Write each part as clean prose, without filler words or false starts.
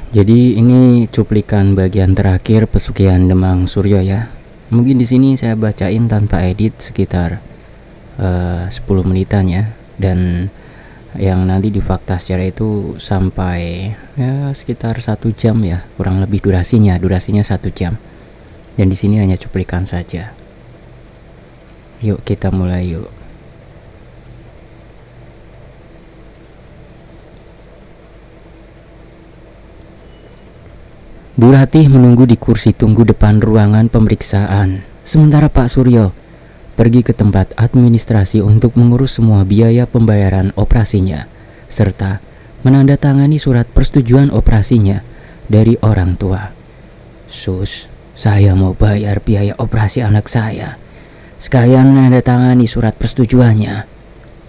Jadi ini cuplikan bagian terakhir pesugihan Demang Suryo ya. Mungkin di sini saya bacain tanpa edit sekitar 10 menitan ya. Dan yang nanti di fakta sejarah itu sampai ya sekitar 1 jam ya, kurang lebih durasinya 1 jam. Dan di sini hanya cuplikan saja. Yuk kita mulai yuk. Bu Ratih menunggu di kursi tunggu depan ruangan pemeriksaan, sementara Pak Suryo pergi ke tempat administrasi untuk mengurus semua biaya pembayaran operasinya, serta menandatangani surat persetujuan operasinya dari orang tua. Sus, saya mau bayar biaya operasi anak saya. Sekalian menandatangani surat persetujuannya.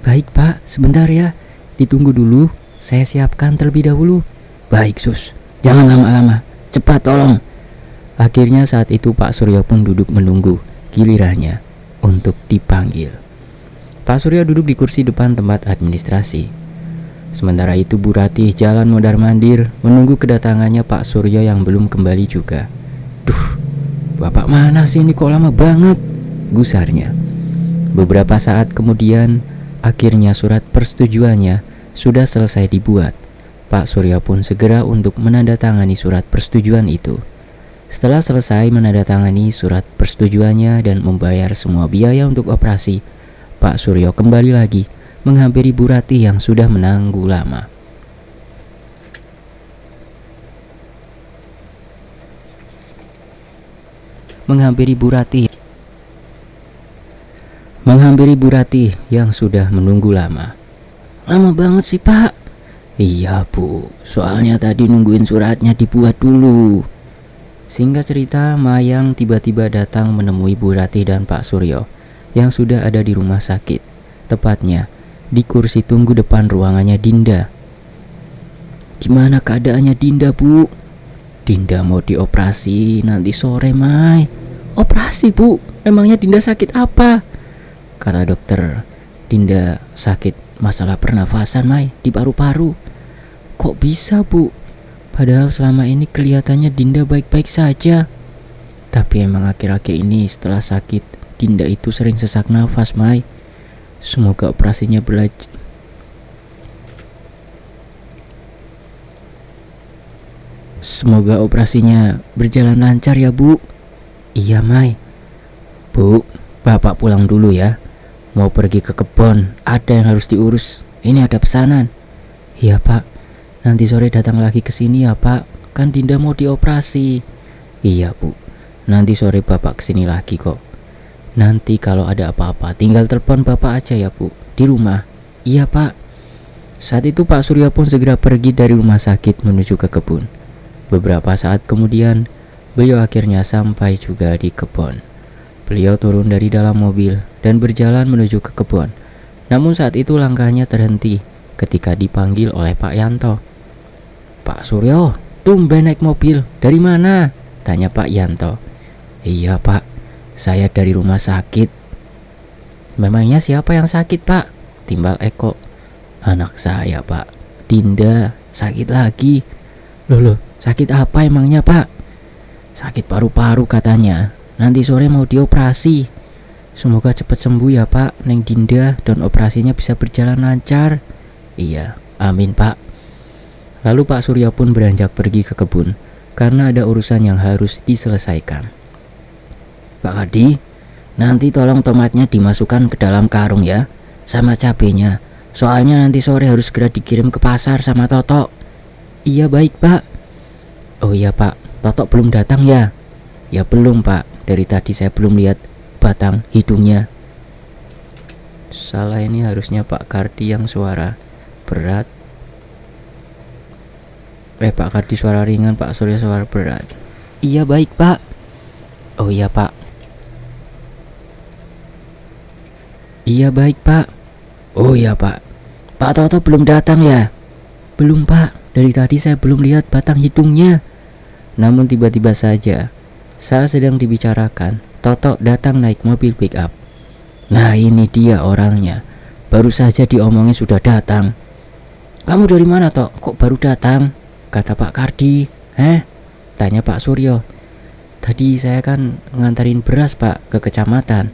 Baik Pak, sebentar ya. Ditunggu dulu, saya siapkan terlebih dahulu. Baik Sus, jangan lama-lama. Cepat tolong. Akhirnya saat itu Pak Suryo pun duduk menunggu gilirannya untuk dipanggil. Pak Suryo duduk di kursi depan tempat administrasi. Sementara itu Bu Ratih jalan mondar-mandir menunggu kedatangannya Pak Suryo yang belum kembali juga. Duh, bapak mana sih ini kok lama banget? Gusarnya. Beberapa saat kemudian akhirnya surat persetujuannya sudah selesai dibuat. Pak Suryo pun segera untuk menandatangani surat persetujuan itu. Setelah selesai menandatangani surat persetujuannya dan membayar semua biaya untuk operasi, Pak Suryo kembali lagi menghampiri Bu Ratih yang sudah menunggu lama. Menghampiri Bu Ratih yang sudah menunggu lama. Lama banget sih Pak. Iya Bu, soalnya tadi nungguin suratnya dibuat dulu. Singkat cerita, Mayang tiba-tiba datang menemui Bu Ratih dan Pak Suryo yang sudah ada di rumah sakit, tepatnya di kursi tunggu depan ruangannya Dinda. Gimana keadaannya Dinda Bu? Dinda mau dioperasi nanti sore Mai. Operasi Bu? Emangnya Dinda sakit apa? Kata dokter, Dinda sakit masalah pernafasan Mai di paru-paru. Kok bisa Bu? Padahal selama ini kelihatannya Dinda baik-baik saja. Tapi emang akhir-akhir ini setelah sakit Dinda itu sering sesak nafas Mai. Semoga operasinya berjalan lancar ya Bu. Iya Mai. Bu, Bapak pulang dulu ya. Mau pergi ke kebun, ada yang harus diurus. Ini ada pesanan. Iya Pak. Nanti sore datang lagi ke sini ya Pak. Kan Dinda mau dioperasi. Iya Bu. Nanti sore Bapak kesini lagi kok. Nanti kalau ada apa-apa tinggal telepon Bapak aja ya Bu. Di rumah. Iya Pak. Saat itu Pak Suryo pun segera pergi dari rumah sakit menuju ke kebun. Beberapa saat kemudian beliau akhirnya sampai juga di kebun. Beliau turun dari dalam mobil dan berjalan menuju ke kebun. Namun saat itu langkahnya terhenti ketika dipanggil oleh Pak Yanto. Pak Suryo, tumben naik mobil. Dari mana? Tanya Pak Yanto. Iya Pak, saya dari rumah sakit. Memangnya siapa yang sakit Pak? Timbal Eko. Anak saya Pak, Dinda sakit lagi. Loh, sakit apa emangnya Pak? Sakit paru-paru katanya. Nanti sore mau dioperasi. Semoga cepat sembuh ya Pak, Neng Dinda, dan operasinya bisa berjalan lancar. Iya, amin Pak. Lalu Pak Suryo pun beranjak pergi ke kebun karena ada urusan yang harus diselesaikan. Pak Hadi, nanti tolong tomatnya dimasukkan ke dalam karung ya, sama cabenya. Soalnya nanti sore harus segera dikirim ke pasar sama Toto. Iya baik Pak. Oh iya Pak, Toto belum datang ya? Ya belum Pak, dari tadi saya belum lihat batang hidungnya. Salah, ini harusnya Pak Kardi yang suara berat. Pak Kardi suara ringan, Pak Suryo suara berat. Iya baik Pak. Oh iya Pak. Iya baik Pak. Oh iya Pak. Pak Toto belum datang ya? Belum Pak, dari tadi saya belum lihat batang hidungnya. Namun tiba-tiba saja saat sedang dibicarakan, Toto datang naik mobil pick up. Nah ini dia orangnya. Baru saja diomongin sudah datang. Kamu dari mana Tok? Kok baru datang? kata Pak Kardi. "Heh?" tanya Pak Suryo. "Tadi saya kan ngantarin beras Pak ke kecamatan."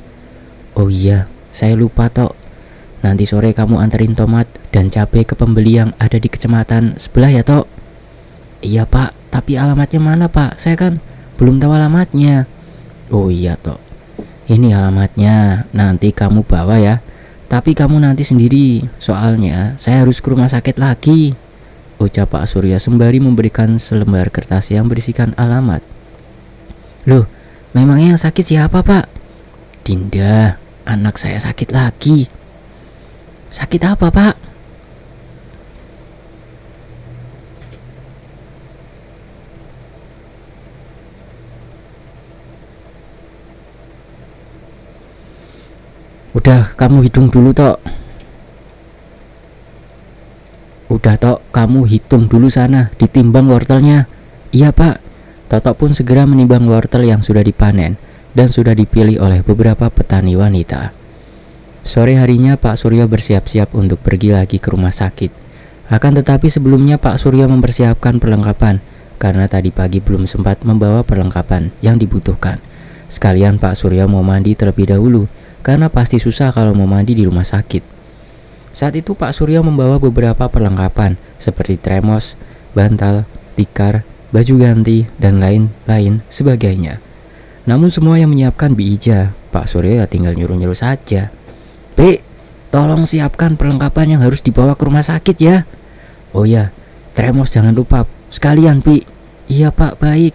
"Oh iya, saya lupa Tok. Nanti sore kamu anterin tomat dan cabai ke pembeli yang ada di kecamatan sebelah ya Tok." "Iya Pak, tapi alamatnya mana Pak? Saya kan belum tahu alamatnya." "Oh iya Tok, ini alamatnya, nanti kamu bawa ya. Tapi kamu nanti sendiri, soalnya saya harus ke rumah sakit lagi," ucap Pak Surya sembari memberikan selembar kertas yang berisikan alamat. "Loh, memangnya yang sakit siapa Pak?" "Dinda, anak saya sakit lagi." "Sakit apa Pak?" "Udah, kamu hitung dulu Tok. Udah Tok, kamu hitung dulu sana, ditimbang wortelnya." "Iya Pak." Totok pun segera menimbang wortel yang sudah dipanen dan sudah dipilih oleh beberapa petani wanita. Sore harinya Pak Suryo bersiap-siap untuk pergi lagi ke rumah sakit. Akan tetapi sebelumnya Pak Suryo mempersiapkan perlengkapan, karena tadi pagi belum sempat membawa perlengkapan yang dibutuhkan. Sekalian Pak Suryo mau mandi terlebih dahulu, karena pasti susah kalau mau mandi di rumah sakit. Saat itu Pak Suryo membawa beberapa perlengkapan seperti tremos, bantal, tikar, baju ganti, dan lain-lain sebagainya. Namun semua yang menyiapkan Bi Ija. Pak Suryo ya tinggal nyuruh-nyuruh saja. "Bi, tolong siapkan perlengkapan yang harus dibawa ke rumah sakit ya." "Oh ya, tremos jangan lupa sekalian Bi." "Iya Pak, baik."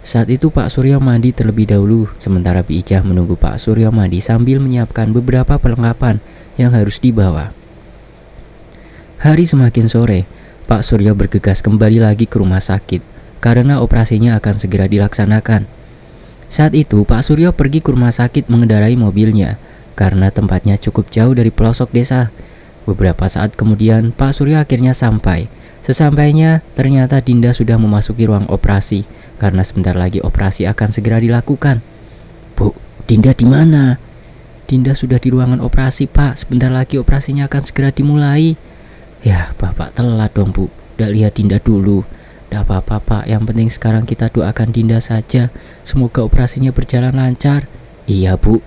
Saat itu Pak Suryo mandi terlebih dahulu, sementara Bi Ijah menunggu Pak Suryo mandi sambil menyiapkan beberapa perlengkapan yang harus dibawa. Hari semakin sore, Pak Suryo bergegas kembali lagi ke rumah sakit karena operasinya akan segera dilaksanakan. Saat itu Pak Suryo pergi ke rumah sakit mengendarai mobilnya karena tempatnya cukup jauh dari pelosok desa. Beberapa saat kemudian Pak Suryo akhirnya sampai. Sesampainya ternyata Dinda sudah memasuki ruang operasi karena sebentar lagi operasi akan segera dilakukan. "Bu, Dinda di mana?" "Dinda sudah di ruangan operasi Pak, sebentar lagi operasinya akan segera dimulai." "Ya, Bapak telat dong Bu, udah lihat Dinda dulu." "Tidak apa-apa Pak, yang penting sekarang kita doakan Dinda saja, semoga operasinya berjalan lancar." "Iya Bu."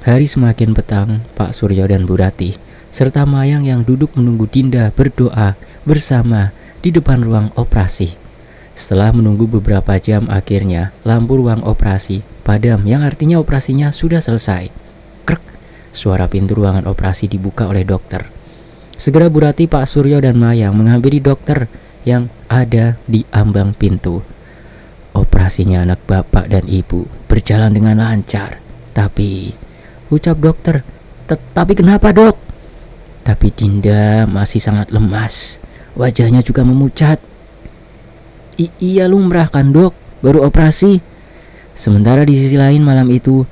Hari semakin petang, Pak Suryo dan Bu Ratih serta Mayang yang duduk menunggu Dinda berdoa bersama di depan ruang operasi. Setelah menunggu beberapa jam, akhirnya lampu ruang operasi padam, yang artinya operasinya sudah selesai. Krek, suara pintu ruangan operasi dibuka oleh dokter. Segera Bu Ratih, Pak Suryo dan Mayang menghampiri dokter yang ada di ambang pintu. "Operasinya anak Bapak dan Ibu berjalan dengan lancar. Tapi," ucap dokter, "tapi kenapa Dok?" "Tapi Dinda masih sangat lemas. Wajahnya juga memucat." Iya lumrah kan Dok, baru operasi." Sementara di sisi lain malam itu,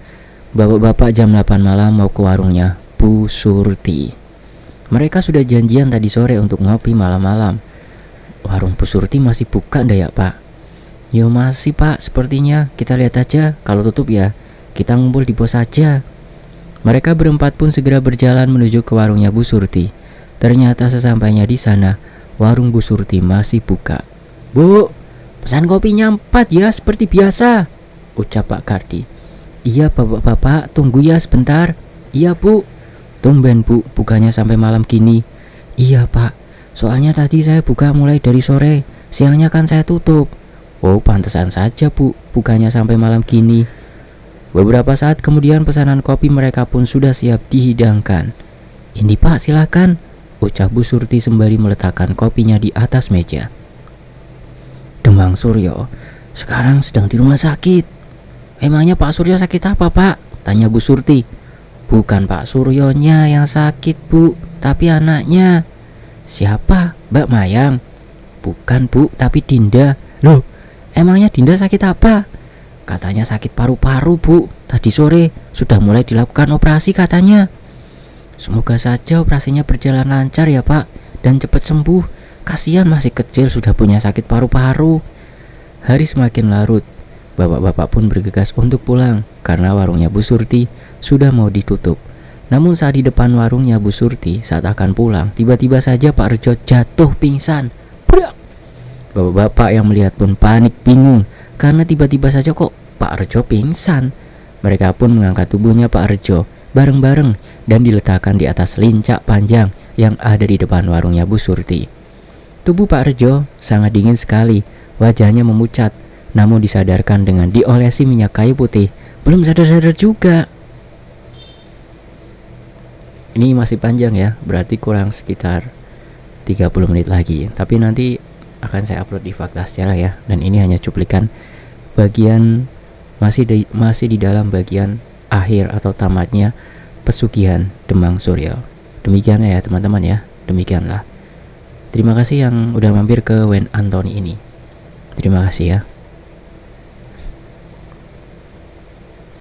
bapak-bapak jam 8 malam mau ke warungnya Bu Surti. Mereka sudah janjian tadi sore untuk ngopi malam-malam. "Warung Bu Surti masih buka ndak ya Pak?" "Yo masih Pak, sepertinya. Kita lihat aja, kalau tutup ya kita ngumpul di pos saja." Mereka berempat pun segera berjalan menuju ke warungnya Bu Surti. Ternyata sesampainya di sana, warung Bu Surti masih buka. "Bu, pesan kopinya 4 ya, seperti biasa," ucap Pak Kardi. "Iya bapak-bapak, tunggu ya sebentar." "Iya Bu." "Tumben Bu, bukanya sampai malam gini." "Iya Pak, soalnya tadi saya buka mulai dari sore, siangnya kan saya tutup." "Oh pantesan saja Bu, bukanya sampai malam gini." Beberapa saat kemudian pesanan kopi mereka pun sudah siap dihidangkan. "Ini Pak, silakan," ucap Bu Surti sembari meletakkan kopinya di atas meja. "Demang Suryo sekarang sedang di rumah sakit." "Emangnya Pak Suryo sakit apa Pak?" tanya Bu Surti. "Bukan Pak Suryonya yang sakit Bu, tapi anaknya." "Siapa? Mbak Mayang?" "Bukan Bu, tapi Dinda." "Loh, emangnya Dinda sakit apa?" "Katanya sakit paru-paru Bu, tadi sore sudah mulai dilakukan operasi katanya." "Semoga saja operasinya berjalan lancar ya Pak, dan cepat sembuh. Kasihan masih kecil sudah punya sakit paru-paru." Hari semakin larut. Bapak-bapak pun bergegas untuk pulang karena warungnya Bu Surti sudah mau ditutup. Namun saat di depan warungnya Bu Surti saat akan pulang, tiba-tiba saja Pak Rejo jatuh pingsan. Brak! Bapak-bapak yang melihat pun panik bingung karena tiba-tiba saja kok Pak Rejo pingsan. Mereka pun mengangkat tubuhnya Pak Rejo bareng-bareng dan diletakkan di atas lincak panjang yang ada di depan warungnya Bu Surti. Tubuh Pak Rejo sangat dingin sekali, wajahnya memucat, namun disadarkan dengan diolesi minyak kayu putih. Belum sadar-sadar juga. Ini masih panjang ya, berarti kurang sekitar 30 menit lagi. Tapi nanti akan saya upload di Fakta Sejarah ya. Dan ini hanya cuplikan bagian masih di dalam bagian akhir atau tamatnya pesugihan Demang Suryo. Demikian ya teman-teman ya. Demikianlah. Terima kasih yang udah mampir ke Wen Antoni ini. Terima kasih ya.